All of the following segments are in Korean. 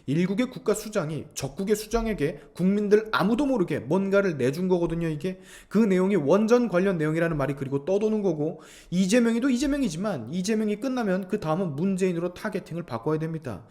일국의 국가 수장이 적국의 수장에게 국민들 아무도 모르게 뭔가를 내준 거거든요. 이게 그 내용이 원전 관련 내용이라는 말이 그리고 떠도는 거고, 이재명이도 이재명이지만 이재명이 끝나면 그 다음은 문재인으로 타겟팅을 바꿔야 됩니다.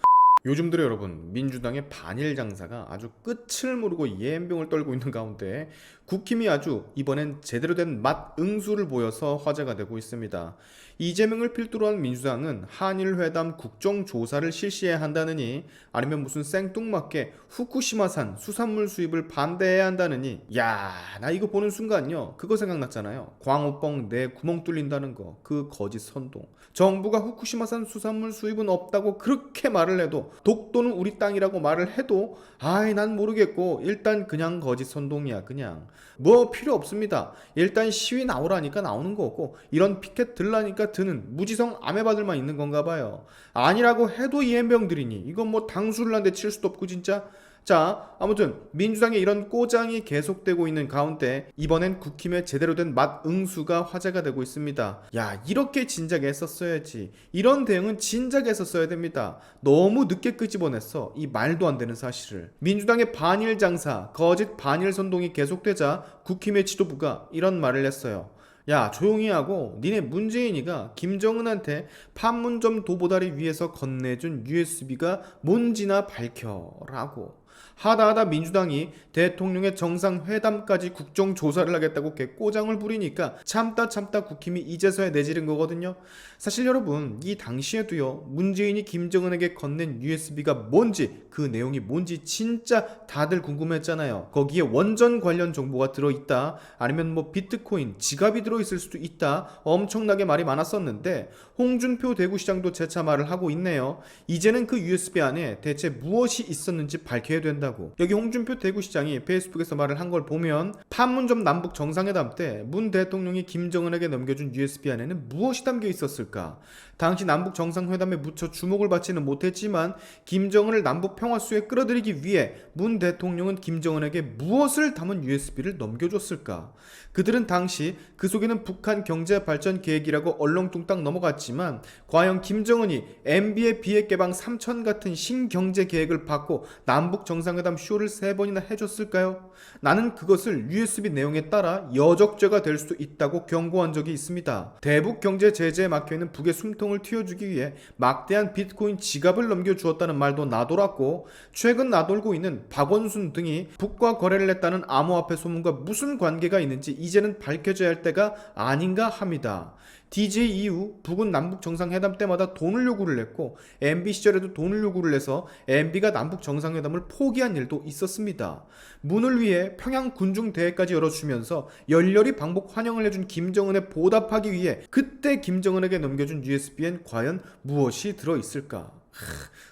요즘 들어 여러분, 민주당의 반일 장사가 아주 끝을 모르고 예병을 떨고 있는 가운데 국힘이 아주 이번엔 제대로 된 맛응수를 보여서 화제가 되고 있습니다. 이재명을 필두로 한 민주당은 한일회담 국정조사를 실시해야 한다느니, 아니면 무슨 생뚱맞게 후쿠시마산 수산물 수입을 반대해야 한다느니, 야, 나 이거 보는 순간요 그거 생각났잖아요. 광우뻥 내 구멍 뚫린다는 거, 그 거짓 선동. 정부가 후쿠시마산 수산물 수입은 없다고 그렇게 말을 해도, 독도는 우리 땅이라고 말을 해도 아이 난 모르겠고 일단 그냥 거짓 선동이야. 그냥 뭐 필요 없습니다. 일단 시위 나오라니까 나오는 거고, 이런 피켓 들라니까 드는 무지성 아메바들만 있는 건가 봐요. 아니라고 해도 이엠병들이니 이건 뭐 당수를 한 대 칠 수도 없고 진짜. 자, 아무튼 민주당의 이런 꼬장이 계속되고 있는 가운데 이번엔 국힘의 제대로 된 맛응수가 화제가 되고 있습니다. 야, 이렇게 진작에 했었어야지. 이런 대응은 진작에 했었어야 됩니다. 너무 늦게 끄집어냈어, 이 말도 안 되는 사실을. 민주당의 반일 장사, 거짓 반일 선동이 계속되자 국힘의 지도부가 이런 말을 했어요. 야, 조용히 하고 니네 문재인이가 김정은한테 판문점 도보다리 위에서 건네준 USB가 뭔지나 밝혀라고. 하다하다 민주당이 대통령의 정상회담까지 국정조사를 하겠다고 개꼬장을 부리니까 참다 국힘이 이제서야 내지른 거거든요. 사실 여러분, 이 당시에도요 문재인이 김정은에게 건넨 USB가 뭔지, 그 내용이 뭔지 진짜 다들 궁금했잖아요. 거기에 원전 관련 정보가 들어있다, 아니면 뭐 비트코인, 지갑이 들어있을 수도 있다, 엄청나게 말이 많았었는데 홍준표 대구시장도 재차 말을 하고 있네요. 이제는 그 USB 안에 대체 무엇이 있었는지 밝혀야 된다고. 여기 홍준표 대구시장이 페이스북에서 말을 한 걸 보면, 판문점 남북 정상회담 때 문 대통령이 김정은에게 넘겨준 USB 안에는 무엇이 담겨 있었을까? 당시 남북 정상회담에 무척 주목을 받지는 못했지만 김정은을 남북 평화수에 끌어들이기 위해 문 대통령은 김정은에게 무엇을 담은 USB를 넘겨줬을까? 그들은 당시 그 속에는 북한 경제 발전 계획이라고 얼렁뚱땅 넘어갔지만, 과연 김정은이 MB의 비핵 개방 3천 같은 신경제 계획을 받고 남북 정상회담 쇼를 3번이나 해줬을까요? 나는 그것을 USB 내용에 따라 여적죄가 될 수도 있다고 경고한 적이 있습니다. 대북 경제 제재에 막혀있는 북의 숨통을 틔워주기 위해 막대한 비트코인 지갑을 넘겨주었다는 말도 나돌았고, 최근 나돌고 있는 박원순 등이 북과 거래를 했다는 암호화폐 소문과 무슨 관계가 있는지 이제는 밝혀져야 할 때가 아닌가 합니다. DJ 이후 북은 남북 정상회담 때마다 돈을 요구를 했고, MB 시절에도 돈을 요구를 해서 MB가 남북 정상회담을 포기한 일도 있었습니다. 문을 위해 평양 군중대회까지 열어주면서 열렬히 방북 환영을 해준 김정은에 보답하기 위해 그때 김정은에게 넘겨준 USB엔 과연 무엇이 들어있을까?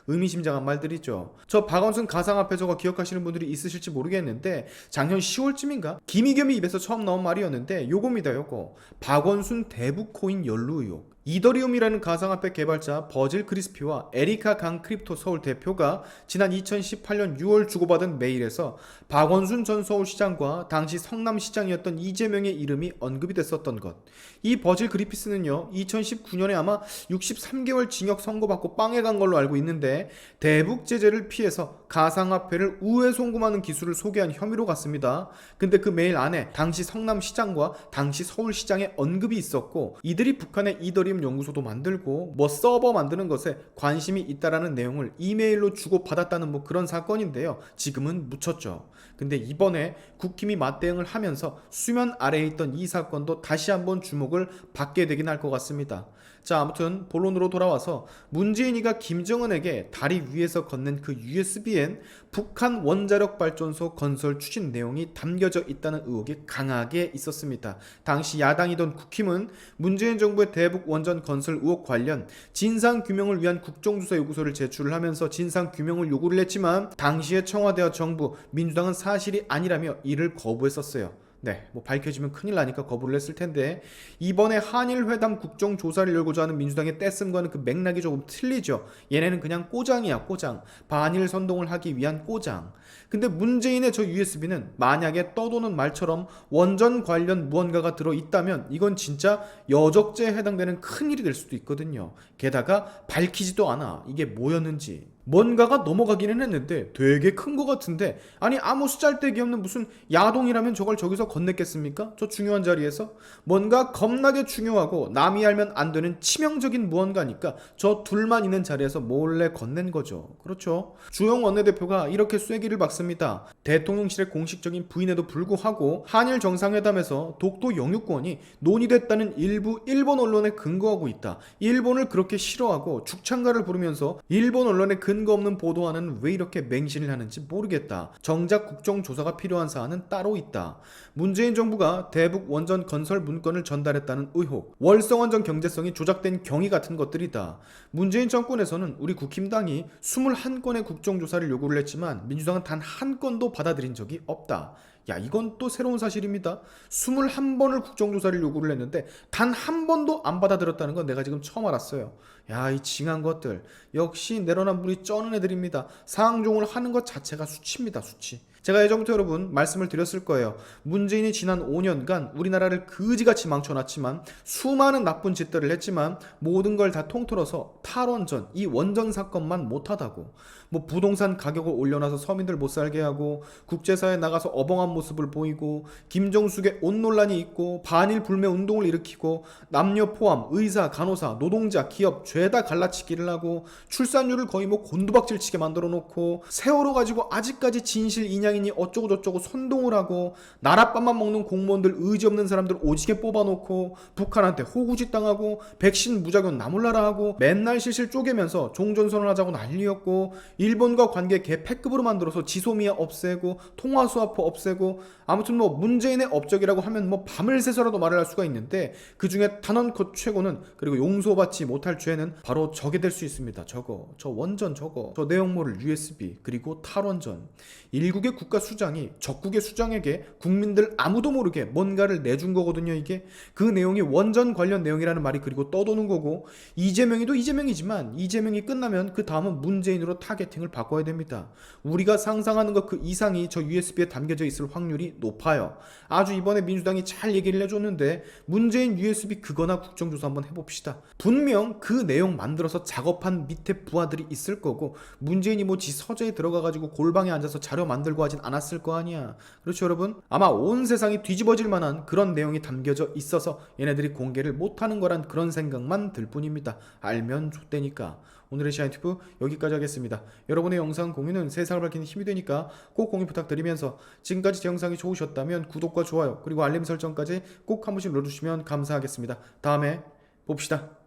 의미심장한 말들이죠. 저 박원순 가상화폐 저거 기억하시는 분들이 있으실지 모르겠는데, 작년 10월쯤인가 김의겸이 입에서 처음 나온 말이었는데 요겁니다. 요거 박원순 대북코인 연루 의혹. 이더리움이라는 가상화폐 개발자 버질 크리스피와 에리카 강 크립토 서울 대표가 지난 2018년 6월 주고받은 메일에서 박원순 전 서울시장과 당시 성남시장이었던 이재명의 이름이 언급이 됐었던 것. 이 버질 크리피스는요 2019년에 아마 63개월 징역 선고받고 빵에 간 걸로 알고 있는데, 대북 제재를 피해서 가상화폐를 우회 송금하는 기술을 소개한 혐의로 갔습니다. 근데 그 메일 안에 당시 성남시장과 당시 서울시장의 언급이 있었고, 이들이 북한의 이더리움 연구소도 만들고 뭐 서버 만드는 것에 관심이 있다라는 내용을 이메일로 주고받았다는 뭐 그런 사건인데요. 지금은 묻혔죠. 근데 이번에 국힘이 맞대응을 하면서 수면 아래에 있던 이 사건도 다시 한번 주목을 받게 되긴 할 것 같습니다. 자, 아무튼 본론으로 돌아와서, 문재인이가 김정은에게 다리 위에서 건넨 그 USB엔 북한 원자력 발전소 건설 추진 내용이 담겨져 있다는 의혹이 강하게 있었습니다. 당시 야당이던 국힘은 문재인 정부의 대북 원전 건설 의혹 관련 진상규명을 위한 국정조사 요구서를 제출을 하면서 진상규명을 요구를 했지만, 당시의 청와대와 정부, 민주당은 사실이 아니라며 이를 거부했었어요. 네, 뭐 밝혀지면 큰일 나니까 거부를 했을 텐데, 이번에 한일회담 국정조사를 열고자 하는 민주당의 떼씀과는 그 맥락이 조금 틀리죠. 얘네는 그냥 꼬장이야, 꼬장. 반일 선동을 하기 위한 꼬장. 근데 문재인의 저 USB는 만약에 떠도는 말처럼 원전 관련 무언가가 들어있다면 이건 진짜 여적죄에 해당되는 큰일이 될 수도 있거든요. 게다가 밝히지도 않아, 이게 뭐였는지. 뭔가가 넘어가기는 했는데 되게 큰 거 같은데, 아니 아무 쓰잘데기 없는 무슨 야동이라면 저걸 저기서 건넸겠습니까? 저 중요한 자리에서 뭔가 겁나게 중요하고 남이 알면 안 되는 치명적인 무언가니까 저 둘만 있는 자리에서 몰래 건넨 거죠. 그렇죠. 주영 원내대표가 이렇게 쐐기를 박습니다. 대통령실의 공식적인 부인에도 불구하고 한일 정상회담에서 독도 영유권이 논의됐다는 일부 일본 언론에 근거하고 있다. 일본을 그렇게 싫어하고 죽창가를 부르면서 일본 언론에 근거 없는 보도하는 왜 이렇게 맹신을 하는지 모르겠다. 정작 국정조사가 필요한 사안은 따로 있다. 문재인 정부가 대북 원전 건설 문건을 전달했다는 의혹, 월성원전 경제성이 조작된 경위 같은 것들이다. 문재인 정권에서는 우리 국힘당이 21건의 국정조사를 요구를 했지만 민주당은 단 한 건도 받아들인 적이 없다. 야, 이건 또 새로운 사실입니다. 21번을 국정조사를 요구를 했는데 단 한 번도 안 받아들였다는 건 내가 지금 처음 알았어요. 야, 이 징한 것들. 역시 내로남불이 쩌는 애들입니다. 상종을 하는 것 자체가 수치입니다, 수치. 제가 예전부터 여러분 말씀을 드렸을 거예요. 문재인이 지난 5년간 우리나라를 그지같이 망쳐놨지만 수많은 나쁜 짓들을 했지만 모든 걸 다 통틀어서 탈원전, 이 원전 사건만 못하다고. 뭐 부동산 가격을 올려놔서 서민들 못 살게 하고 국제사회에 나가서 어벙한 모습을 보이고 김정숙의 옷 논란이 있고 반일 불매 운동을 일으키고 남녀 포함 의사, 간호사, 노동자, 기업 죄다 갈라치기를 하고 출산율을 거의 뭐 곤두박질치게 만들어 놓고 세월호 가지고 아직까지 진실 인양이니 어쩌고 저쩌고 선동을 하고 나랏밥만 먹는 공무원들 의지 없는 사람들 오지게 뽑아놓고 북한한테 호구짓 당하고 백신 무작용 나몰라라 하고 맨날 실실 쪼개면서 종전선언 하자고 난리였고 일본과 관계 개 패급으로 만들어서 지소미아 없애고 통화수화포 없애고 아무튼 뭐 문재인의 업적이라고 하면 뭐 밤을 새서라도 말을 할 수가 있는데 그 중에 단언컷 최고는 그리고 용서받지 못할 죄는 바로 저게 될 수 있습니다. 저거 저 원전 저거 저 내용물을 USB 그리고 탈원전 일국의 국가 수장이 적국의 수장에게 국민들 아무도 모르게 뭔가를 내준 거거든요. 이게 그 내용이 원전 관련 내용이라는 말이 그리고 떠도는 거고 이재명이도 이재명이지만 이재명이 끝나면 그 다음은 문재인으로 타겟팅을 바꿔야 됩니다. 우리가 상상하는 것 그 이상이 저 USB에 담겨져 있을 확률이 높아요. 아주 이번에 민주당이 잘 얘기를 해줬는데 문재인 USB 그거나 국정조사 한번 해봅시다. 분명 그 내용 만들어서 작업한 밑에 부하들이 있을 거고 문재인이 뭐 지 서재에 들어가가지고 골방에 앉아서 자료 만들고 하진 않았을 거 아니야. 그렇죠 여러분? 아마 온 세상이 뒤집어질 만한 그런 내용이 담겨져 있어서 얘네들이 공개를 못하는 거란 그런 생각만 들 뿐입니다. 알면 좆대니까. 오늘의 시아인튜브 여기까지 하겠습니다. 여러분의 영상 공유는 세상을 밝히는 힘이 되니까 꼭 공유 부탁드리면서 지금까지 제 영상이 좋으셨다면 구독과 좋아요 그리고 알림 설정까지 꼭 한 번씩 눌러주시면 감사하겠습니다. 다음에 봅시다.